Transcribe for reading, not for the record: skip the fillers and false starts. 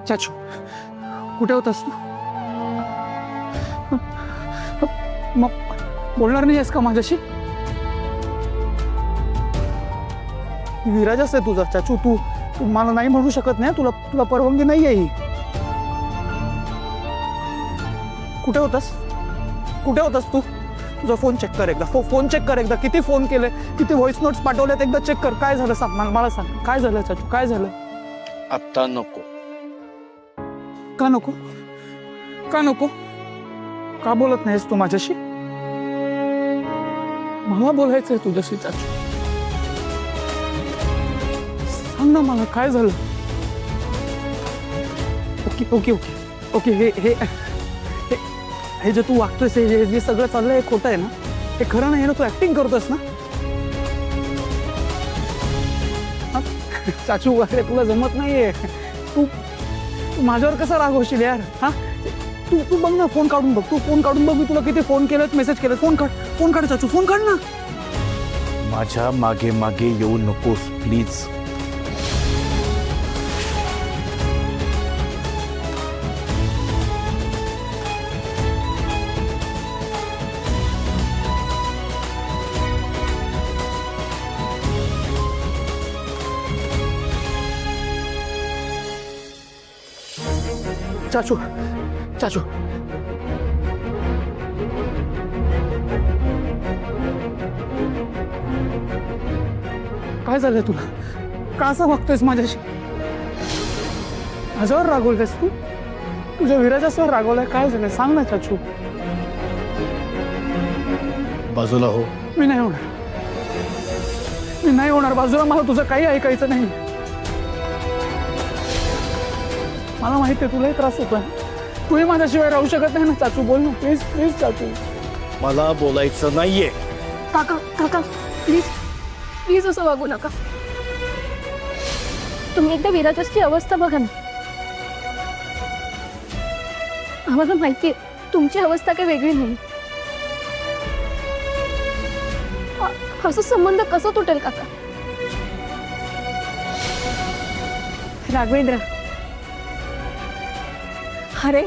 चाचू कुठे होतास तू? मग बोलणार नाही आहेस का माझ्याशी? विराजच आहे तुझा चाचू. तू तू मला नाही म्हणू शकत नाही. तुला तुला परवानगी नाही आहे ही. कुठे होतास? कुठे होतास तू? तुझा फोन चेक कर एकदा. फोन चेक कर एकदा. किती फोन केले, किती व्हॉइस नोट्स पाठवल्यात एकदा चेक कर. काय झालं सांग मला सांग. काय झालं चाचू? काय झालं? आता नको. का नको? का नको? का बोलत नाहीस तू माझ्याशी? मला बोलायचंय तुझ्याशी चाचू. सांग ना मला काय झालं. ओके ओके ओके ओके हे हे हे हे जे तू वागतोयस, हे जे सगळं चाललंय हे खोटं आहे ना? हे खरं नाही ना? तू ऍक्टिंग करतोस ना? हा? चाचू वगैरे तुला जमत नाहीये. तू तू माझ्यावर कसा राग होशील यार? हा तू तू बघ ना, फोन काढून बघ. तू फोन काढून बघ. मी तुला किती फोन केलेत, मेसेज केलेत. फोन काढ चाचू. फोन काढ ना. माझ्या मागे मागे येऊ नकोस प्लीज. चाचू चाचू काय झालंय तुला? का असं वागतोयस माझ्याशी? माझ्यावर रागवलंयस तू? तुझ्या विराजासवर रागवलाय? काय झालंय सांग ना चाचू. बाजूला हो. मी नाही होणार. मी नाही होणार बाजूला. मला तुझं काही ऐकायचं नाही. मला माहिती आहे तुलाही त्रास होतोय. तूही माझ्याशिवाय राहू शकत नाही ना चाचू. बोल ना प्लीज प्लीज चाचू. मला बोलायचं नाहीये. काका काका प्लीज प्लीज असं वागू नका. तुम्ही एकदा विराजची अवस्था बघा ना. आम्हाला माहिती आहे तुमची अवस्था काही वेगळी नाही. असं संबंध कसं तुटेल काका? राघवेंद्र, अरे